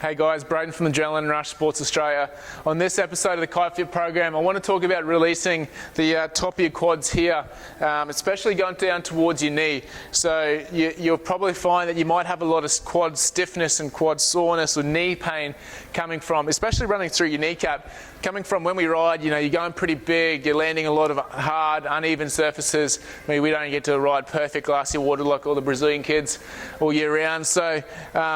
Hey guys, Braden from Adrenalin Rush Sports Australia. On this episode of the Kite Program, I want to talk about releasing the top of your quads here, especially going down towards your knee. So you'll probably find that you might have a lot of quad stiffness and quad soreness or knee pain coming from, especially running through your kneecap. Coming from when we ride, you're going pretty big, you're landing a lot of hard, uneven surfaces. I mean, we don't get to ride perfect glassy water like all the Brazilian kids all year round. So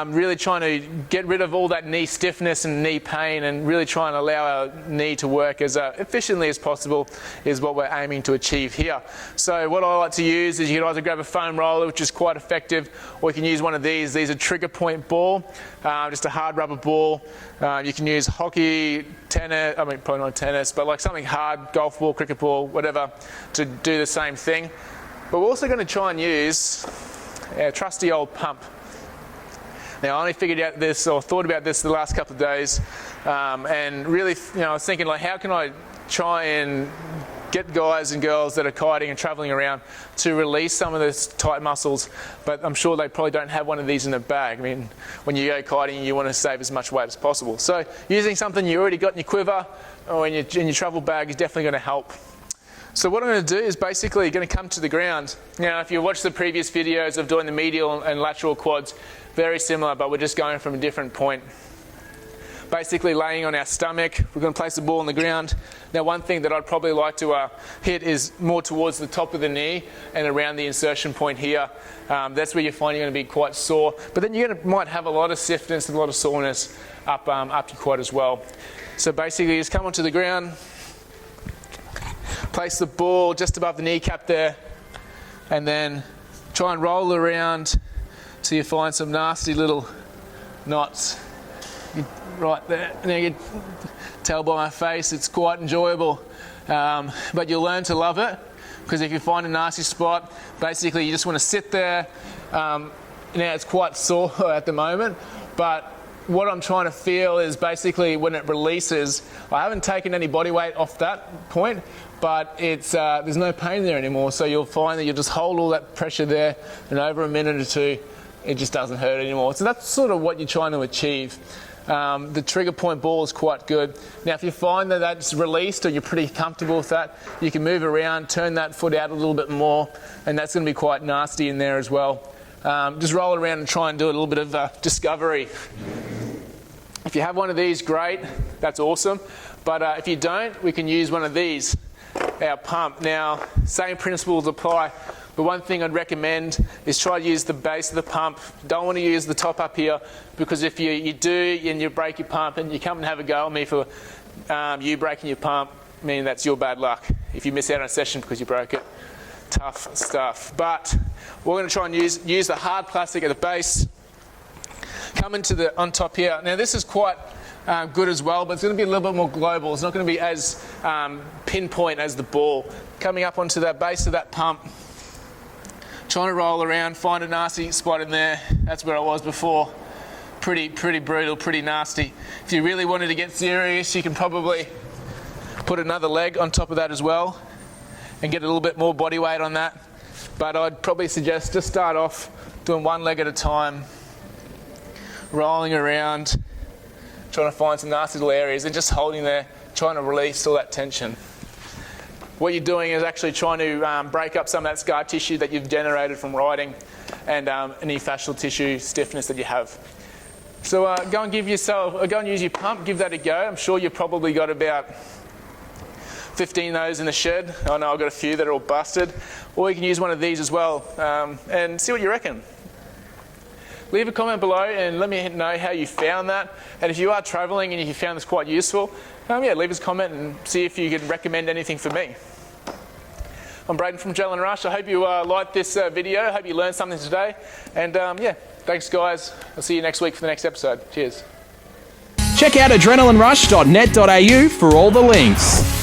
really trying to get rid of all that knee stiffness and knee pain and really trying to allow our knee to work as efficiently as possible is what we're aiming to achieve here. So what I like to use is you can either grab a foam roller, which is quite effective, or you can use one of these. These are trigger point ball, just a hard rubber ball. You can use hockey, tennis, I mean probably not tennis, but like something hard, golf ball, cricket ball, whatever, to do the same thing. But we're also going to try and use our trusty old pump. Now I only figured out this, or thought about this the last couple of days, and really, I was thinking like, how can I try and get guys and girls that are kiting and traveling around to release some of those tight muscles, but I'm sure they probably don't have one of these in their bag. I mean, when you go kiting, you want to save as much weight as possible. So using something you already got in your quiver or in your travel bag is definitely going to help. So what I'm going to do is basically going to come to the ground. Now, if you watch the previous videos of doing the medial and lateral quads, very similar, but we're just going from a different point. Basically laying on our stomach, we're going to place the ball on the ground. Now one thing that I'd probably like to hit is more towards the top of the knee and around the insertion point here. That's where you find you're going to be quite sore. But then you might have a lot of stiffness and a lot of soreness up your quad as well. So basically just come onto the ground, place the ball just above the kneecap there, and then try and roll around till you find some nasty little knots. Right there, now you can tell by my face it's quite enjoyable, but you'll learn to love it, because if you find a nasty spot, basically you just want to sit there. Now it's quite sore at the moment, but what I'm trying to feel is basically when it releases, I haven't taken any body weight off that point, but it's there's no pain there anymore, so you'll find that you just hold all that pressure there, and over a minute or two it just doesn't hurt anymore. So that's sort of what you're trying to achieve. The trigger point ball is quite good. Now if you find that that's released or you're pretty comfortable with that, you can move around, turn that foot out a little bit more, and that's going to be quite nasty in there as well. Just roll around and try and do a little bit of discovery. If you have one of these, great, that's awesome. But if you don't, we can use one of these, our pump. Now, same principles apply. But one thing I'd recommend is try to use the base of the pump. Don't want to use the top up here, because if you do and you break your pump and you come and have a go at me for you breaking your pump, I mean that's your bad luck if you miss out on a session because you broke it. Tough stuff. But we're going to try and use the hard plastic at the base. Come into on top here. Now this is quite good as well, but it's going to be a little bit more global. It's not going to be as pinpoint as the ball. Coming up onto that base of that pump, trying to roll around, find a nasty spot in there. That's where I was before. Pretty brutal, pretty nasty. If you really wanted to get serious, you can probably put another leg on top of that as well and get a little bit more body weight on that. But I'd probably suggest just start off doing one leg at a time, rolling around, trying to find some nasty little areas and just holding there, trying to release all that tension. What you're doing is actually trying to break up some of that scar tissue that you've generated from riding and any fascial tissue stiffness that you have. So go and use your pump, give that a go. I'm sure you've probably got about 15 of those in the shed. I know I've got a few that are all busted. Or you can use one of these as well and see what you reckon. Leave a comment below and let me know how you found that. And if you are traveling and you found this quite useful, leave us a comment and see if you can recommend anything for me. I'm Braden from Adrenalin Rush. I hope you liked this video. I hope you learned something today. And thanks guys. I'll see you next week for the next episode. Cheers. Check out adrenalinrush.net.au for all the links.